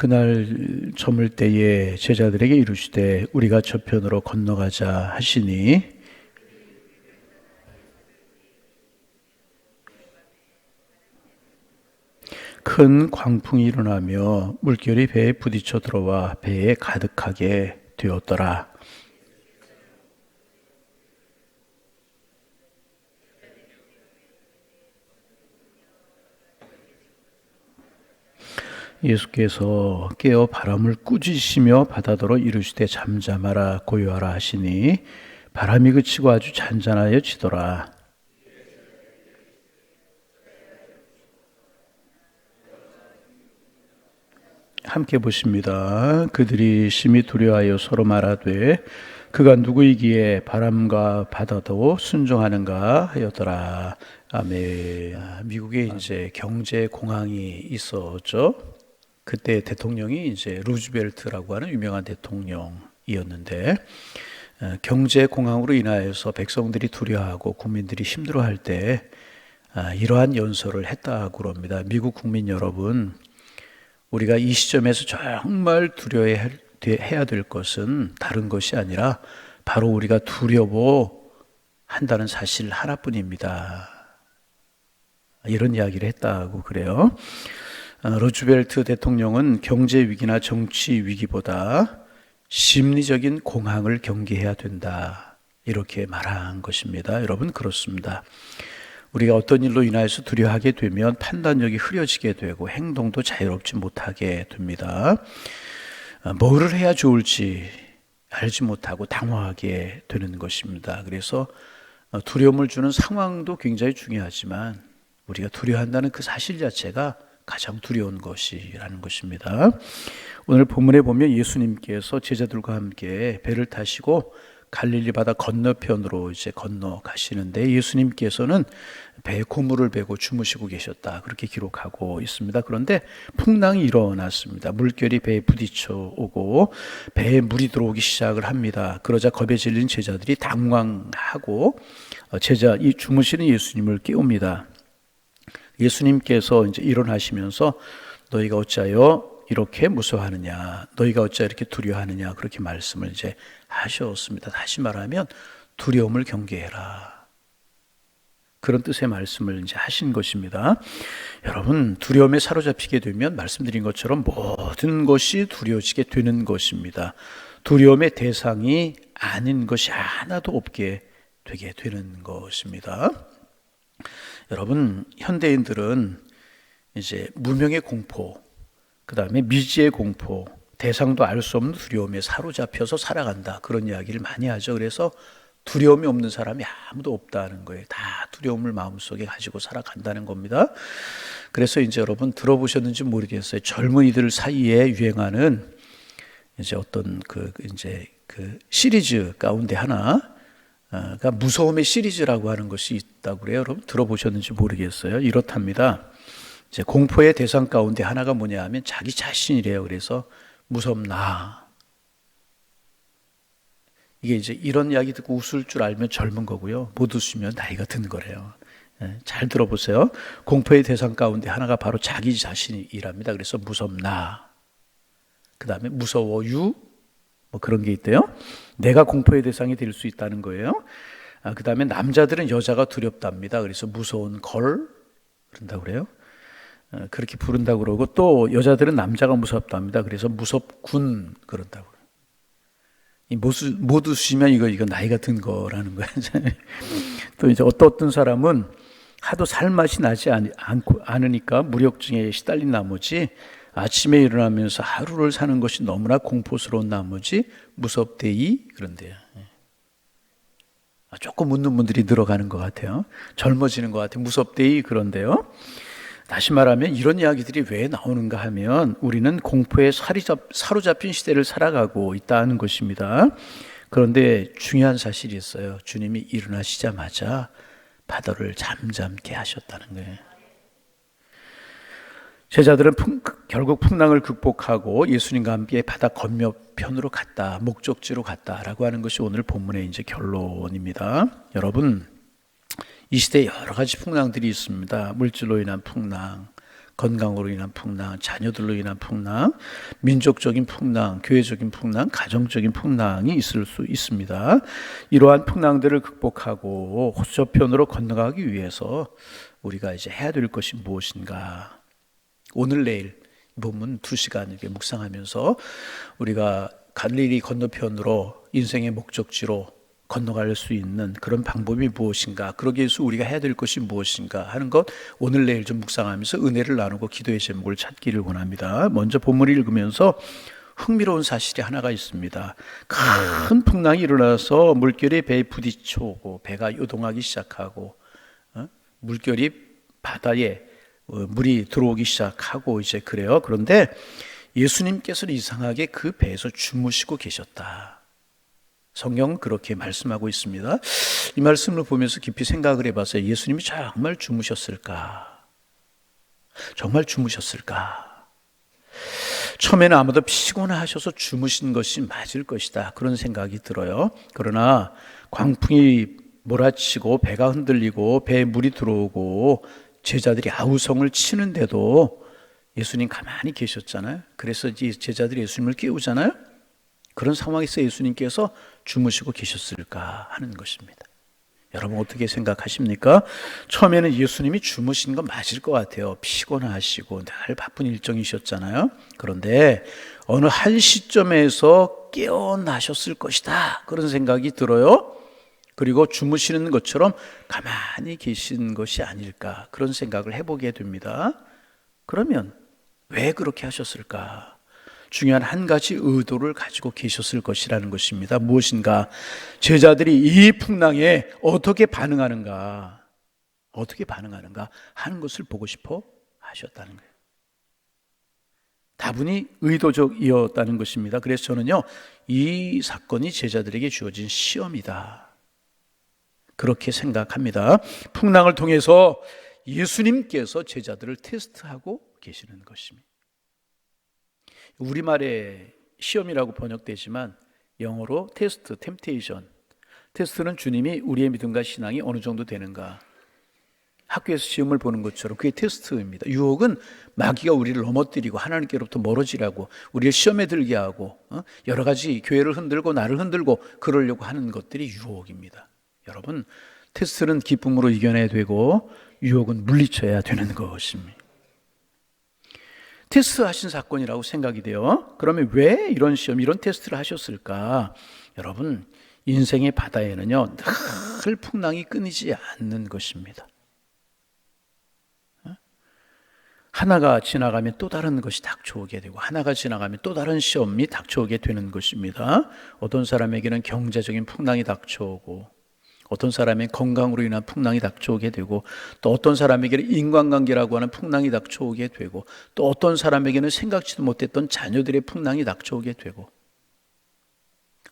그날 저물 때에 제자들에게 이르시되 우리가 저편으로 건너가자 하시니 큰 광풍이 일어나며 물결이 배에 부딪혀 들어와 배에 가득하게 되었더라. 예수께서 깨어 바람을 꾸짖으시며 바다더러 이르시되 잠잠하라 고요하라 하시니 바람이 그치고 아주 잔잔하여 지더라. 함께 보십니다. 그들이 심히 두려워하여 서로 말하되 그가 누구이기에 바람과 바다도 순종하는가 하였더라. 아멘. 미국에 이제 경제 공황이 있었죠. 그때 대통령이 이제 루즈벨트라고 하는 유명한 대통령이었는데 경제 공황으로 인하여서 백성들이 두려워하고 국민들이 힘들어할 때 이러한 연설을 했다고 합니다. 미국 국민 여러분, 우리가 이 시점에서 정말 두려워해야 될 것은 다른 것이 아니라 바로 우리가 두려워한다는 사실 하나뿐입니다. 이런 이야기를 했다고 그래요. 루즈벨트 대통령은 경제 위기나 정치 위기보다 심리적인 공황을 경계해야 된다, 이렇게 말한 것입니다. 여러분, 그렇습니다. 우리가 어떤 일로 인하여서 두려워하게 되면 판단력이 흐려지게 되고 행동도 자유롭지 못하게 됩니다. 뭐를 해야 좋을지 알지 못하고 당황하게 되는 것입니다. 그래서 두려움을 주는 상황도 굉장히 중요하지만 우리가 두려워한다는 그 사실 자체가 가장 두려운 것이라는 것입니다. 오늘 본문에 보면 예수님께서 제자들과 함께 배를 타시고 갈릴리 바다 건너편으로 이제 건너가시는데 예수님께서는 배에 고물을 베고 주무시고 계셨다, 그렇게 기록하고 있습니다. 그런데 풍랑이 일어났습니다. 물결이 배에 부딪혀 오고 배에 물이 들어오기 시작을 합니다. 그러자 겁에 질린 제자들이 당황하고 이 주무시는 예수님을 깨웁니다. 예수님께서 이제 일어나시면서 너희가 어찌하여 이렇게 무서워하느냐, 너희가 어찌하여 이렇게 두려워하느냐, 그렇게 말씀을 이제 하셨습니다. 다시 말하면 두려움을 경계해라, 그런 뜻의 말씀을 이제 하신 것입니다. 여러분, 두려움에 사로잡히게 되면 말씀드린 것처럼 모든 것이 두려워지게 되는 것입니다. 두려움의 대상이 아닌 것이 하나도 없게 되게 되는 것입니다. 여러분, 현대인들은 이제 무명의 공포, 그 다음에 미지의 공포, 대상도 알 수 없는 두려움에 사로잡혀서 살아간다, 그런 이야기를 많이 하죠. 그래서 두려움이 없는 사람이 아무도 없다는 거예요. 다 두려움을 마음속에 가지고 살아간다는 겁니다. 그래서 이제 여러분 들어보셨는지 모르겠어요. 젊은이들 사이에 유행하는 이제 어떤 그 시리즈 가운데 하나가 무서움의 시리즈라고 하는 것이 있다고 그래요. 여러분 들어보셨는지 모르겠어요. 이렇답니다. 이제 공포의 대상 가운데 하나가 뭐냐 하면 자기 자신이래요. 그래서 무섭나. 이게 이제 이런 이야기 듣고 웃을 줄 알면 젊은 거고요. 못 웃으면 나이가 든 거래요. 잘 들어보세요. 공포의 대상 가운데 하나가 바로 자기 자신이랍니다. 그래서 무섭나. 그 다음에 무서워유. 뭐 그런 게 있대요. 내가 공포의 대상이 될 수 있다는 거예요. 그 다음에 남자들은 여자가 두렵답니다. 그래서 무서운 걸 그런다고 그래요. 그렇게 부른다고 그러고, 또 여자들은 남자가 무섭답니다. 그래서 무섭군 그런다고. 못 웃으시면 이거 나이가 든 거라는 거예요. 또 이제 어떤 사람은 하도 살맛이 나지 않으니까 무력증에 시달린 나머지 아침에 일어나면서 하루를 사는 것이 너무나 공포스러운 나머지 무섭대이 그런데요. 조금 웃는 분들이 늘어가는 것 같아요. 젊어지는 것 같아요. 무섭대이 그런데요. 다시 말하면 이런 이야기들이 왜 나오는가 하면 우리는 공포에 사로잡힌 시대를 살아가고 있다는 것입니다. 그런데 중요한 사실이 있어요. 주님이 일어나시자마자 바다를 잠잠케 하셨다는 거예요. 제자들은 결국 풍랑을 극복하고 예수님과 함께 바다 건너편으로 갔다, 목적지로 갔다라고 하는 것이 오늘 본문의 이제 결론입니다. 여러분, 이 시대에 여러 가지 풍랑들이 있습니다. 물질로 인한 풍랑, 건강으로 인한 풍랑, 자녀들로 인한 풍랑, 민족적인 풍랑, 교회적인 풍랑, 가정적인 풍랑이 있을 수 있습니다. 이러한 풍랑들을 극복하고 호소편으로 건너가기 위해서 우리가 이제 해야 될 것이 무엇인가? 오늘 내일 본문 2시간 이렇게 묵상하면서 우리가 갈릴리 건너편으로 인생의 목적지로 건너갈 수 있는 그런 방법이 무엇인가, 그러기 위해서 우리가 해야 될 것이 무엇인가 하는 것, 오늘 내일 좀 묵상하면서 은혜를 나누고 기도의 제목을 찾기를 원합니다. 먼저 본문을 읽으면서 흥미로운 사실이 하나가 있습니다. 큰 풍랑이 일어나서 물결이 배에 부딪혀오고 배가 요동하기 시작하고 물결이 바다에 물이 들어오기 시작하고 이제 그래요. 그런데 예수님께서는 이상하게 그 배에서 주무시고 계셨다. 성경은 그렇게 말씀하고 있습니다. 이 말씀을 보면서 깊이 생각을 해봤어요. 예수님이 정말 주무셨을까? 정말 주무셨을까? 처음에는 아마도 피곤하셔서 주무신 것이 맞을 것이다, 그런 생각이 들어요. 그러나 광풍이 몰아치고 배가 흔들리고 배에 물이 들어오고 제자들이 아우성을 치는데도 예수님 가만히 계셨잖아요. 그래서 이 제자들이 예수님을 깨우잖아요. 그런 상황에서 예수님께서 주무시고 계셨을까 하는 것입니다. 여러분 어떻게 생각하십니까? 처음에는 예수님이 주무신 건 맞을 것 같아요. 피곤하시고 늘 바쁜 일정이셨잖아요. 그런데 어느 한 시점에서 깨어나셨을 것이다, 그런 생각이 들어요. 그리고 주무시는 것처럼 가만히 계신 것이 아닐까, 그런 생각을 해보게 됩니다. 그러면 왜 그렇게 하셨을까? 중요한 한 가지 의도를 가지고 계셨을 것이라는 것입니다. 무엇인가? 제자들이 이 풍랑에 어떻게 반응하는가 하는 것을 보고 싶어 하셨다는 거예요. 다분히 의도적이었다는 것입니다. 그래서 저는요, 이 사건이 제자들에게 주어진 시험이다, 그렇게 생각합니다. 풍랑을 통해서 예수님께서 제자들을 테스트하고 계시는 것입니다. 우리말에 시험이라고 번역되지만 영어로 테스트, 템테이션. 테스트는 주님이 우리의 믿음과 신앙이 어느 정도 되는가, 학교에서 시험을 보는 것처럼 그게 테스트입니다. 유혹은 마귀가 우리를 넘어뜨리고 하나님께로부터 멀어지라고, 우리를 시험에 들게 하고 여러 가지 교회를 흔들고 나를 흔들고 그러려고 하는 것들이 유혹입니다. 여러분, 테스트는 기쁨으로 이겨내야 되고 유혹은 물리쳐야 되는 것입니다. 테스트하신 사건이라고 생각이 돼요. 그러면 왜 이런 시험, 이런 테스트를 하셨을까? 여러분, 인생의 바다에는요, 늘 풍랑이 끊이지 않는 것입니다. 하나가 지나가면 또 다른 것이 닥쳐오게 되고 하나가 지나가면 또 다른 시험이 닥쳐오게 되는 것입니다. 어떤 사람에게는 경제적인 풍랑이 닥쳐오고, 어떤 사람의 건강으로 인한 풍랑이 닥쳐오게 되고, 또 어떤 사람에게는 인간관계라고 하는 풍랑이 닥쳐오게 되고, 또 어떤 사람에게는 생각지도 못했던 자녀들의 풍랑이 닥쳐오게 되고.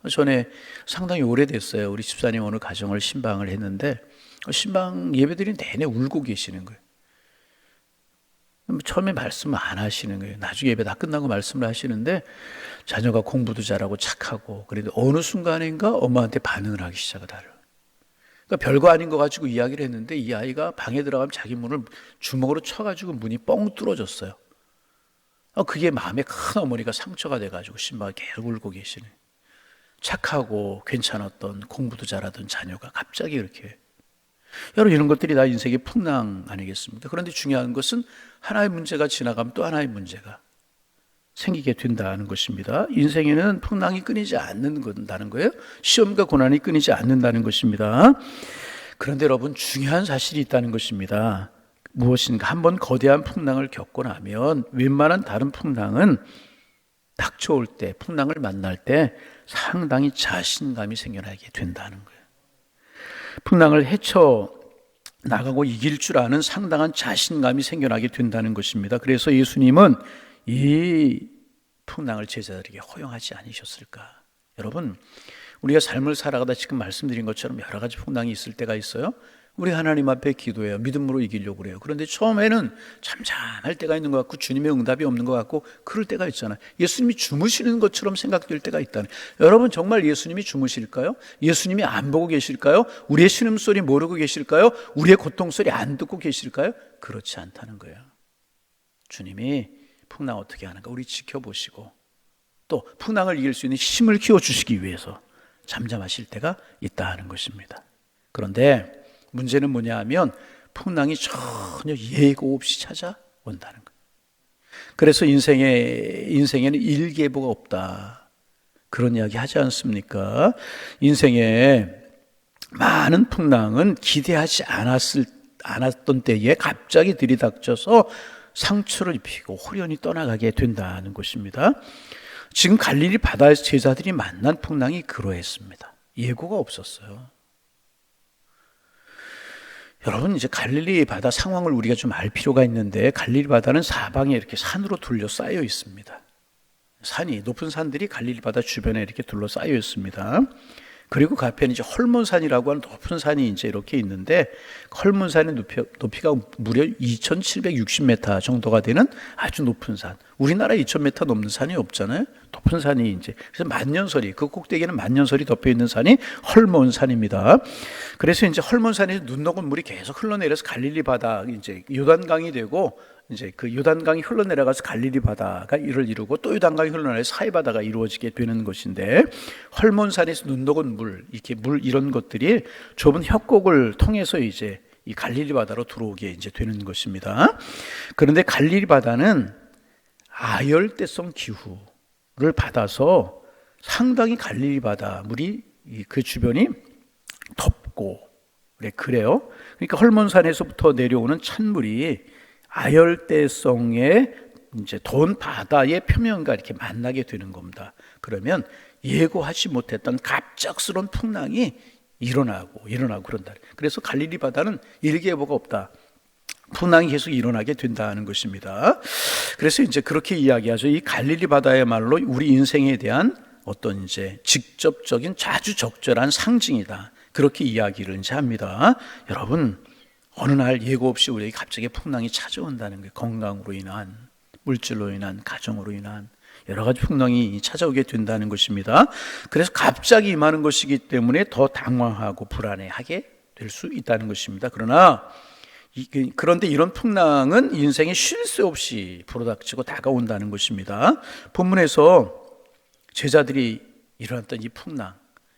전에 상당히 오래됐어요. 우리 집사님 어느 가정을 신방을 했는데 신방 예배드린 내내 울고 계시는 거예요. 처음에 말씀을 안 하시는 거예요. 나중에 예배 다 끝나고 말씀을 하시는데 자녀가 공부도 잘하고 착하고, 그래도 어느 순간인가 엄마한테 반응을 하기 시작을 하더라고요. 그러니까 별거 아닌 거 가지고 이야기를 했는데 이 아이가 방에 들어가면 자기 문을 주먹으로 쳐가지고 문이 뻥 뚫어졌어요. 그게 마음에 큰 어머니가 상처가 돼가지고 신방에 계속 울고 계시네. 착하고 괜찮았던, 공부도 잘하던 자녀가 갑자기 이렇게. 여러분, 이런 것들이 다 인생의 풍랑 아니겠습니까? 그런데 중요한 것은 하나의 문제가 지나가면 또 하나의 문제가 생기게 된다는 것입니다. 인생에는 풍랑이 끊이지 않는다는 거예요. 시험과 고난이 끊이지 않는다는 것입니다. 그런데 여러분, 중요한 사실이 있다는 것입니다. 무엇인가? 한번 거대한 풍랑을 겪고 나면 웬만한 다른 풍랑은 닥쳐올 때, 풍랑을 만날 때 상당히 자신감이 생겨나게 된다는 거예요. 풍랑을 헤쳐 나가고 이길 줄 아는 상당한 자신감이 생겨나게 된다는 것입니다. 그래서 예수님은 이 풍랑을 제자들에게 허용하지 않으셨을까? 여러분, 우리가 삶을 살아가다 지금 말씀드린 것처럼 여러 가지 풍랑이 있을 때가 있어요. 우리 하나님 앞에 기도해요. 믿음으로 이기려고 그래요. 그런데 처음에는 잠잠할 때가 있는 것 같고 주님의 응답이 없는 것 같고 그럴 때가 있잖아요. 예수님이 주무시는 것처럼 생각될 때가 있다는. 여러분, 정말 예수님이 주무실까요? 예수님이 안 보고 계실까요? 우리의 신음소리 모르고 계실까요? 우리의 고통소리 안 듣고 계실까요? 그렇지 않다는 거예요. 주님이 풍랑 어떻게 하는가 우리 지켜보시고 또 풍랑을 이길 수 있는 힘을 키워주시기 위해서 잠잠하실 때가 있다 하는 것입니다. 그런데 문제는 뭐냐 하면 풍랑이 전혀 예고 없이 찾아온다는 거예요. 그래서 인생에는 일계보가 없다, 그런 이야기 하지 않습니까? 인생에 많은 풍랑은 기대하지 않았던 때에 갑자기 들이닥쳐서 상처를 입히고 홀연히 떠나가게 된다는 것입니다. 지금 갈릴리 바다에서 제자들이 만난 풍랑이 그러했습니다. 예고가 없었어요. 여러분, 이제 갈릴리 바다 상황을 우리가 좀 알 필요가 있는데, 갈릴리 바다는 사방에 이렇게 산으로 둘러싸여 있습니다. 높은 산들이 갈릴리 바다 주변에 이렇게 둘러싸여 있습니다. 그리고 그 앞에는 이제 헐몬산이라고 하는 높은 산이 이제 이렇게 있는데, 헐몬산의 높이가 무려 2,760m 정도가 되는 아주 높은 산. 우리나라 2,000m 넘는 산이 없잖아요. 높은 산이 이제, 그래서 만년설이, 그 꼭대기에는 만년설이 덮여 있는 산이 헐몬산입니다. 그래서 이제 헐몬산에서 눈 녹은 물이 계속 흘러내려서 갈릴리 바다, 이제 요단강이 되고, 이제 그 요단강이 흘러내려가서 갈릴리 바다가 이를 이루고 또 요단강이 흘러내려서 사해 바다가 이루어지게 되는 것인데, 헐몬산에서 눈 녹은 물, 이렇게 물 이런 것들이 좁은 협곡을 통해서 이제 이 갈릴리 바다로 들어오게 이제 되는 것입니다. 그런데 갈릴리 바다는 아열대성 기후를 받아서 상당히 갈릴리 바다 물이 그 주변이 덥고 그래요. 그러니까 헐몬산에서부터 내려오는 찬물이 아열대성의 이제 더운 바다의 표면과 이렇게 만나게 되는 겁니다. 그러면 예고하지 못했던 갑작스러운 풍랑이 일어나고 그런다. 그래서 갈릴리 바다는 일계보가 없다. 풍랑이 계속 일어나게 된다는 것입니다. 그래서 이제 그렇게 이야기하죠. 이 갈릴리 바다야말로 우리 인생에 대한 어떤 이제 직접적인 자주 적절한 상징이다. 그렇게 이야기를 이제 합니다. 여러분, 어느 날 예고 없이 우리에게 갑자기 풍랑이 찾아온다는 거예요. 건강으로 인한, 물질로 인한, 가정으로 인한 여러 가지 풍랑이 찾아오게 된다는 것입니다. 그래서 갑자기 임하는 것이기 때문에 더 당황하고 불안해하게 될 수 있다는 것입니다. 그런데 이런 풍랑은 인생에 쉴 새 없이 불어닥치고 다가온다는 것입니다. 본문에서 제자들이 일어났던 이 풍랑,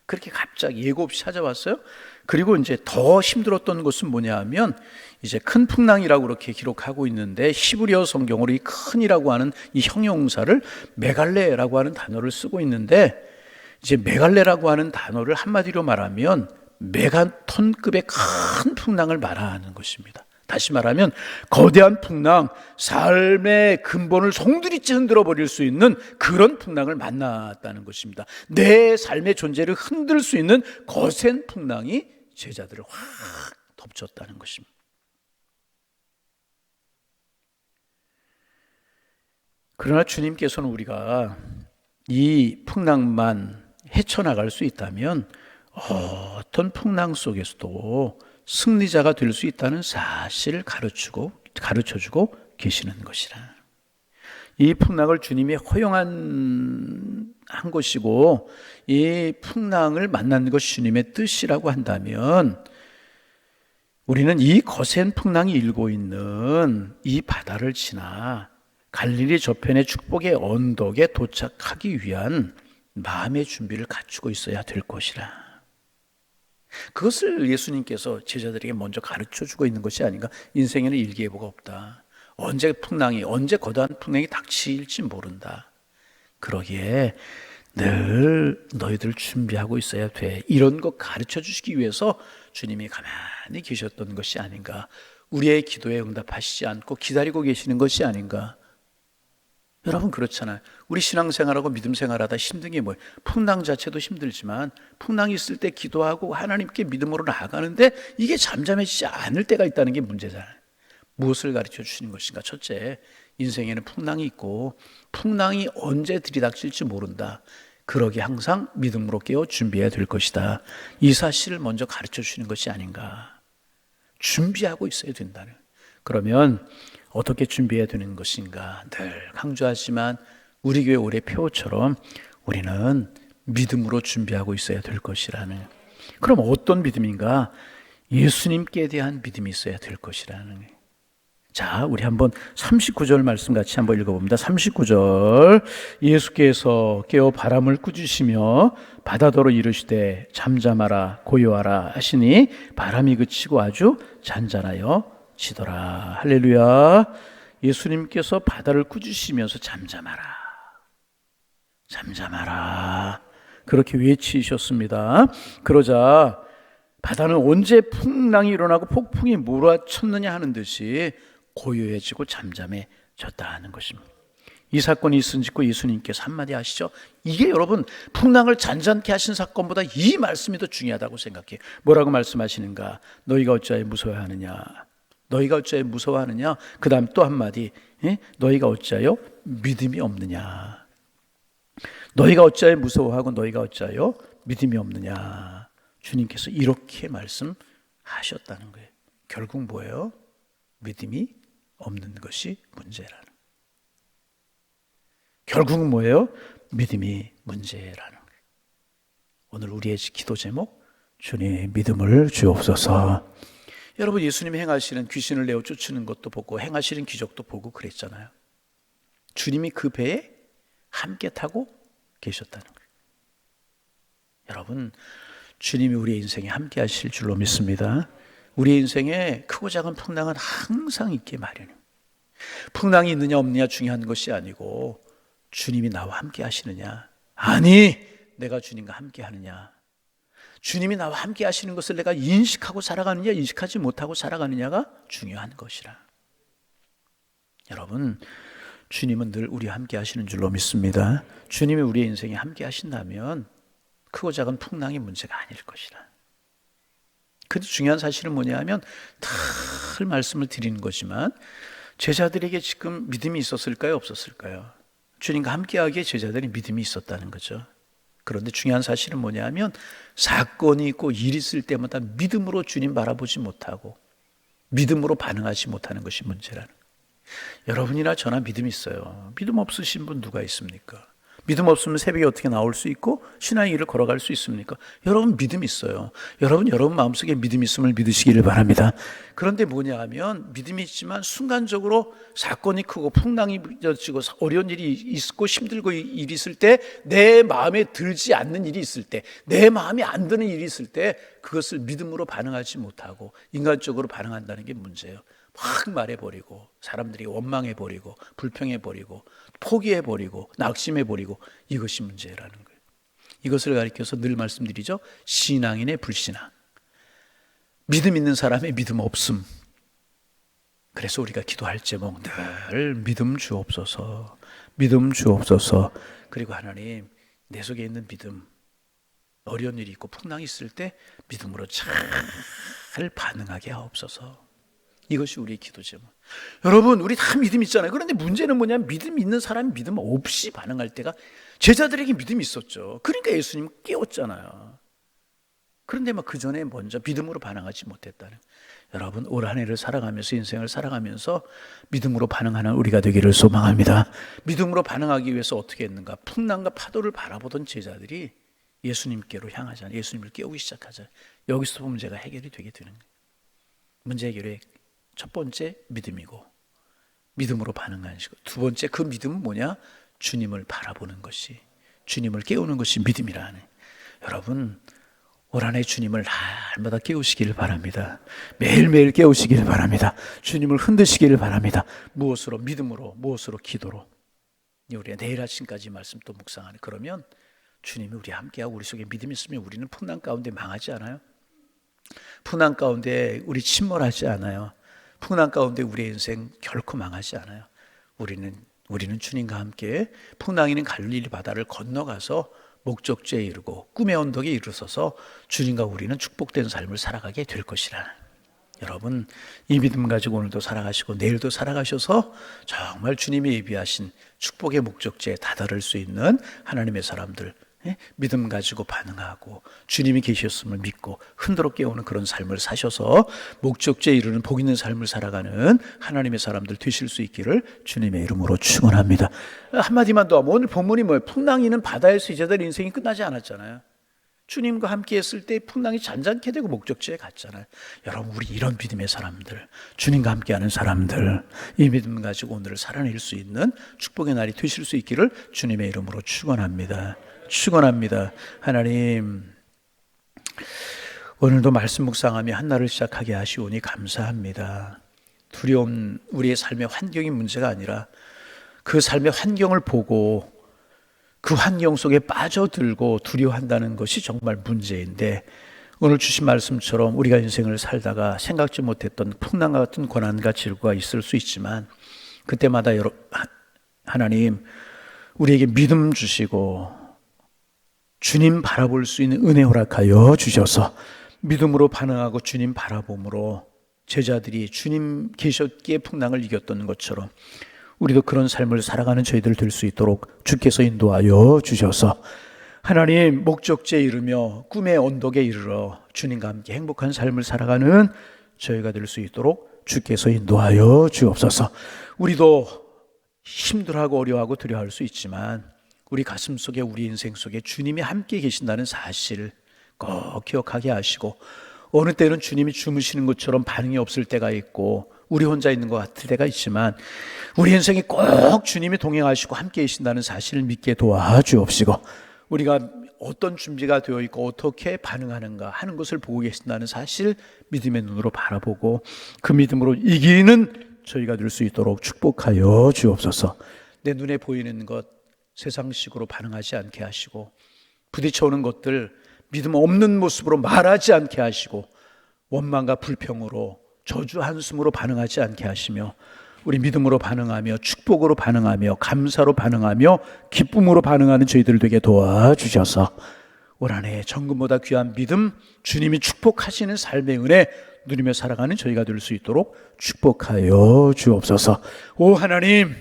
그렇게 갑자기 예고 없이 찾아왔어요. 그리고 이제 더 힘들었던 것은 뭐냐 하면 이제 큰 풍랑이라고 그렇게 기록하고 있는데, 히브리어 성경으로 이 큰이라고 하는 이 형용사를 메갈레라고 하는 단어를 쓰고 있는데, 이제 메갈레라고 하는 단어를 한마디로 말하면 메가톤급의 큰 풍랑을 말하는 것입니다. 다시 말하면 거대한 풍랑, 삶의 근본을 송두리째 흔들어 버릴 수 있는 그런 풍랑을 만났다는 것입니다. 내 삶의 존재를 흔들 수 있는 거센 풍랑이 제자들을 확 덮쳤다는 것입니다. 그러나 주님께서는 우리가 이 풍랑만 헤쳐나갈 수 있다면 어떤 풍랑 속에서도 승리자가 될 수 있다는 사실을 가르쳐주고 계시는 것이라. 이 풍랑을 주님이 허용한 것이고, 이 풍랑을 만난 것이 주님의 뜻이라고 한다면, 우리는 이 거센 풍랑이 일고 있는 이 바다를 지나 갈릴리 저편의 축복의 언덕에 도착하기 위한 마음의 준비를 갖추고 있어야 될 것이라. 그것을 예수님께서 제자들에게 먼저 가르쳐주고 있는 것이 아닌가. 인생에는 일기예보가 없다. 언제 거대한 풍랑이 닥칠지 모른다. 그러기에 늘 너희들 준비하고 있어야 돼. 이런 것 가르쳐 주시기 위해서 주님이 가만히 계셨던 것이 아닌가. 우리의 기도에 응답하시지 않고 기다리고 계시는 것이 아닌가. 여러분, 그렇잖아요. 우리 신앙생활하고 믿음생활하다 힘든 게 뭐예요? 풍랑 자체도 힘들지만 풍랑이 있을 때 기도하고 하나님께 믿음으로 나아가는데 이게 잠잠해지지 않을 때가 있다는 게 문제잖아요. 무엇을 가르쳐 주시는 것인가? 첫째, 인생에는 풍랑이 있고 풍랑이 언제 들이닥칠지 모른다. 그러기 항상 믿음으로 깨어 준비해야 될 것이다. 이 사실을 먼저 가르쳐 주시는 것이 아닌가. 준비하고 있어야 된다는. 그러면 어떻게 준비해야 되는 것인가 늘 강조하지만 우리 교회 올해 표처럼 우리는 믿음으로 준비하고 있어야 될 것이라는. 그럼 어떤 믿음인가? 예수님께 대한 믿음이 있어야 될 것이라는. 자, 우리 한번 39절 말씀 같이 한번 읽어봅니다. 39절. 예수께서 깨어 바람을 꾸짖으시며 바다더러 이르시되 잠잠하라 고요하라 하시니 바람이 그치고 아주 잔잔하여 지더라. 할렐루야. 예수님께서 바다를 꾸짖으시면서 잠잠하라, 잠잠하라 그렇게 외치셨습니다. 그러자 바다는 언제 풍랑이 일어나고 폭풍이 몰아쳤느냐 하는 듯이 고요해지고 잠잠해졌다 하는 것입니다. 이 사건이 있은 짓고 예수님께서 한마디 하시죠. 이게 여러분 풍랑을 잔잔케 하신 사건보다 이 말씀이 더 중요하다고 생각해요. 뭐라고 말씀하시는가? 너희가 어찌하여 무서워하느냐? 너희가 어찌하여 무서워하느냐? 그 다음 또 한마디, 너희가 어찌하여 믿음이 없느냐? 너희가 어찌하여 무서워하고 너희가 어찌하여 믿음이 없느냐? 주님께서 이렇게 말씀하셨다는 거예요. 결국 뭐예요? 믿음이 없는 것이 문제라는 거예요. 결국은 뭐예요? 믿음이 문제라는 거예요. 오늘 우리의 기도 제목, 주님 믿음을 주옵소서. 여러분, 예수님이 행하시는 귀신을 내어 쫓는 것도 보고 행하시는 기적도 보고 그랬잖아요. 주님이 그 배에 함께 타고 계셨다는 거예요. 여러분, 주님이 우리의 인생에 함께 하실 줄로 믿습니다. 우리의 인생에 크고 작은 풍랑은 항상 있게 마련이에요. 풍랑이 있느냐 없느냐 중요한 것이 아니고 주님이 나와 함께 하시느냐, 아니 내가 주님과 함께 하느냐, 주님이 나와 함께 하시는 것을 내가 인식하고 살아가느냐 인식하지 못하고 살아가느냐가 중요한 것이라. 여러분, 주님은 늘 우리와 함께 하시는 줄로 믿습니다. 주님이 우리의 인생에 함께 하신다면 크고 작은 풍랑이 문제가 아닐 것이라. 근데 중요한 사실은 뭐냐면 늘 말씀을 드리는 거지만 제자들에게 지금 믿음이 있었을까요? 없었을까요? 주님과 함께하기에 제자들이 믿음이 있었다는 거죠. 그런데 중요한 사실은 뭐냐면 사건이 있고 일이 있을 때마다 믿음으로 주님 바라보지 못하고 믿음으로 반응하지 못하는 것이 문제라는 거예요. 여러분이나 저나 믿음이 있어요. 믿음 없으신 분 누가 있습니까? 믿음 없으면 새벽에 어떻게 나올 수 있고 신앙의 길을 걸어갈 수 있습니까? 여러분 믿음 있어요. 여러분 마음속에 믿음이 있음을 믿으시기를 바랍니다. 그런데 뭐냐 하면 믿음이 있지만 순간적으로 사건이 크고 풍랑이 빚어지고 어려운 일이 있고 힘들고 일이 있을 때 내 마음에 들지 않는 일이 있을 때, 내 마음에 안 드는 일이 있을 때 그것을 믿음으로 반응하지 못하고 인간적으로 반응한다는 게 문제예요. 막 말해버리고 사람들이 원망해버리고 불평해버리고 포기해버리고 낙심해버리고 이것이 문제라는 거예요. 이것을 가리켜서 늘 말씀드리죠. 신앙인의 불신앙, 믿음 있는 사람의 믿음 없음. 그래서 우리가 기도할 제목 늘 믿음 주옵소서, 믿음 주옵소서. 그리고 하나님 내 속에 있는 믿음, 어려운 일이 있고 풍랑이 있을 때 믿음으로 잘 반응하게 하옵소서. 이것이 우리의 기도 제목. 여러분, 우리 다 믿음 있잖아요. 그런데 문제는 뭐냐면 믿음 있는 사람이 믿음 없이 반응할 때가, 제자들에게 믿음이 있었죠. 그러니까 예수님 깨웠잖아요. 그런데 그 전에 먼저 믿음으로 반응하지 못했다는. 여러분, 올 한 해를 살아가면서 인생을 살아가면서 믿음으로 반응하는 우리가 되기를 소망합니다. 믿음으로 반응하기 위해서 어떻게 했는가? 풍랑과 파도를 바라보던 제자들이 예수님께로 향하잖아요. 예수님을 깨우기 시작하잖아요. 여기서 문제가 해결이 되게 되는 거예요. 문제 해결의 첫 번째 믿음이고 믿음으로 반응하는 것이고, 두 번째 그 믿음은 뭐냐? 주님을 바라보는 것이, 주님을 깨우는 것이 믿음이라 하네. 여러분, 올 한 해 주님을 날마다 깨우시기를 바랍니다. 매일매일 깨우시기를 바랍니다. 주님을 흔드시기를 바랍니다. 무엇으로? 믿음으로, 무엇으로? 기도로. 우리가 내일 아침까지 말씀 또 묵상하네. 그러면 주님이 우리와 함께하고 우리 속에 믿음이 있으면 우리는 풍랑 가운데 망하지 않아요. 풍랑 가운데 우리 침몰하지 않아요. 풍랑 가운데 우리의 인생 결코 망하지 않아요. 우리는 주님과 함께 풍랑이는 갈릴리 바다를 건너가서 목적지에 이르고 꿈의 언덕에 이르러서 주님과 우리는 축복된 삶을 살아가게 될 것이라. 여러분, 이 믿음 가지고 오늘도 살아가시고 내일도 살아가셔서 정말 주님이 예비하신 축복의 목적지에 다다를 수 있는 하나님의 사람들, 믿음 가지고 반응하고 주님이 계셨음을 믿고 흔들어 깨우는 그런 삶을 사셔서 목적지에 이르는 복 있는 삶을 살아가는 하나님의 사람들 되실 수 있기를 주님의 이름으로 축원합니다. 한마디만 더 하면 오늘 본문이 뭐예요? 풍랑이는 바다에서 제자들 인생이 끝나지 않았잖아요. 주님과 함께 했을 때 풍랑이 잔잔케 되고 목적지에 갔잖아요. 여러분, 우리 이런 믿음의 사람들, 주님과 함께하는 사람들, 이 믿음 가지고 오늘을 살아낼 수 있는 축복의 날이 되실 수 있기를 주님의 이름으로 축원합니다. 축원합니다. 하나님, 오늘도 말씀 묵상하며 한 날을 시작하게 하시오니 감사합니다. 두려움, 우리의 삶의 환경이 문제가 아니라 그 삶의 환경을 보고 그 환경 속에 빠져들고 두려워한다는 것이 정말 문제인데, 오늘 주신 말씀처럼 우리가 인생을 살다가 생각지 못했던 풍랑과 같은 고난과 질고가 있을 수 있지만, 그때마다 하나님 우리에게 믿음 주시고 주님 바라볼 수 있는 은혜 허락하여 주셔서 믿음으로 반응하고 주님 바라봄으로 제자들이 주님 계셨기에 풍랑을 이겼던 것처럼 우리도 그런 삶을 살아가는 저희들 될 수 있도록 주께서 인도하여 주셔서 하나님 목적지에 이르며 꿈의 언덕에 이르러 주님과 함께 행복한 삶을 살아가는 저희가 될 수 있도록 주께서 인도하여 주옵소서. 우리도 힘들어하고 어려워하고 두려워할 수 있지만 우리 가슴 속에, 우리 인생 속에 주님이 함께 계신다는 사실을 꼭 기억하게 하시고, 어느 때는 주님이 주무시는 것처럼 반응이 없을 때가 있고 우리 혼자 있는 것 같을 때가 있지만, 우리 인생에 꼭 주님이 동행하시고 함께 계신다는 사실을 믿게 도와주옵시고, 우리가 어떤 준비가 되어 있고 어떻게 반응하는가 하는 것을 보고 계신다는 사실 믿음의 눈으로 바라보고 그 믿음으로 이기는 저희가 될 수 있도록 축복하여 주옵소서. 내 눈에 보이는 것 세상식으로 반응하지 않게 하시고, 부딪혀오는 것들 믿음 없는 모습으로 말하지 않게 하시고, 원망과 불평으로 저주 한숨으로 반응하지 않게 하시며, 우리 믿음으로 반응하며 축복으로 반응하며 감사로 반응하며 기쁨으로 반응하는 저희들 되게 도와주셔서 올 한 해 정금보다 귀한 믿음, 주님이 축복하시는 삶의 은혜 누리며 살아가는 저희가 될 수 있도록 축복하여 주옵소서. 오 하나님,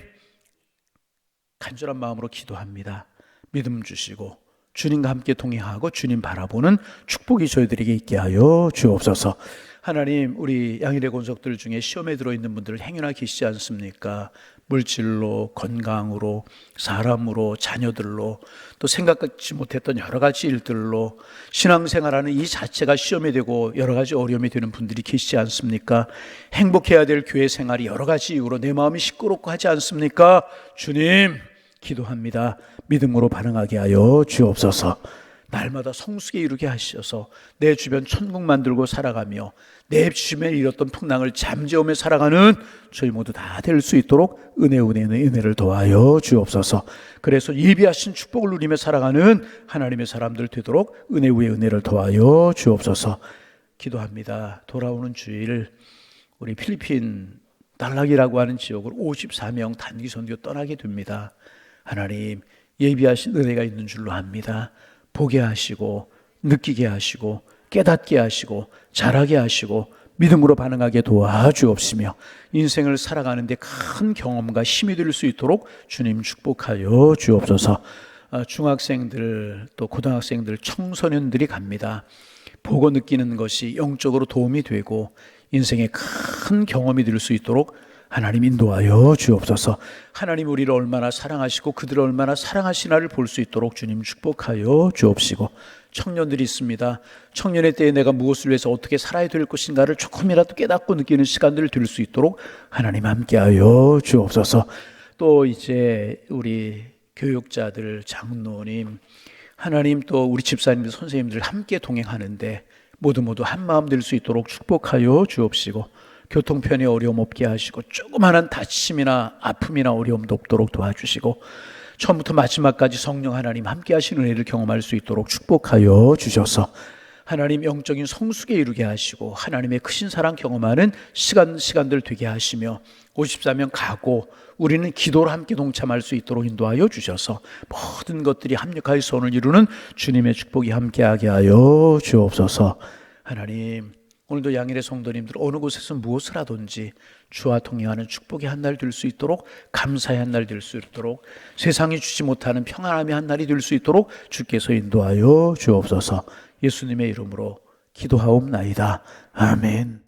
간절한 마음으로 기도합니다. 믿음 주시고 주님과 함께 동행하고 주님 바라보는 축복이 저희들에게 있게 하여 주옵소서. 하나님, 우리 양일의 권속들 중에 시험에 들어있는 분들 행여나 계시지 않습니까? 물질로, 건강으로, 사람으로, 자녀들로, 또 생각지 못했던 여러 가지 일들로 신앙생활하는 이 자체가 시험이 되고 여러 가지 어려움이 되는 분들이 계시지 않습니까? 행복해야 될 교회 생활이 여러 가지 이유로 내 마음이 시끄럽고 하지 않습니까? 주님, 기도합니다. 믿음으로 반응하게 하여 주옵소서. 날마다 성숙에 이르게 하셔서 내 주변 천국 만들고 살아가며 내 주변에 일었던 풍랑을 잠재우며 살아가는 저희 모두 다 될 수 있도록 은혜를 더하여 주옵소서. 그래서 예비하신 축복을 누리며 살아가는 하나님의 사람들 되도록 은혜 위에 은혜를 더하여 주옵소서. 기도합니다. 돌아오는 주일 우리 필리핀 달락이라고 하는 지역을 54명 단기 선교 떠나게 됩니다. 하나님, 예비하신 은혜가 있는 줄로 압니다. 보게 하시고 느끼게 하시고 깨닫게 하시고 자라게 하시고 믿음으로 반응하게 도와주옵시며 인생을 살아가는데 큰 경험과 힘이 될 수 있도록 주님 축복하여 주옵소서. 중학생들 또 고등학생들 청소년들이 갑니다. 보고 느끼는 것이 영적으로 도움이 되고 인생에 큰 경험이 될 수 있도록 하나님 인도하여 주옵소서. 하나님 우리를 얼마나 사랑하시고 그들을 얼마나 사랑하시나를 볼 수 있도록 주님 축복하여 주옵시고, 청년들이 있습니다. 청년의 때에 내가 무엇을 위해서 어떻게 살아야 될 것인가를 조금이라도 깨닫고 느끼는 시간들을 들 수 있도록 하나님 함께하여 주옵소서. 또 이제 우리 교육자들, 장로님, 하나님 또 우리 집사님들, 선생님들 함께 동행하는데 모두 한마음 될 수 있도록 축복하여 주옵시고, 교통편에 어려움 없게 하시고 조그마한 다침이나 아픔이나 어려움도 없도록 도와주시고 처음부터 마지막까지 성령 하나님 함께 하시는 은혜를 경험할 수 있도록 축복하여 주셔서 하나님 영적인 성숙에 이르게 하시고 하나님의 크신 사랑 경험하는 시간들 되게 하시며 54명 가고 우리는 기도로 함께 동참할 수 있도록 인도하여 주셔서 모든 것들이 합력하여 선을 이루는 주님의 축복이 함께하게 하여 주옵소서. 하나님, 오늘도 양일의 성도님들 어느 곳에서 무엇을 하든지 주와 동행하는 축복의 한 날 될 수 있도록, 감사의 한 날 될 수 있도록, 세상이 주지 못하는 평안함의 한 날이 될 수 있도록 주께서 인도하여 주옵소서. 예수님의 이름으로 기도하옵나이다. 아멘.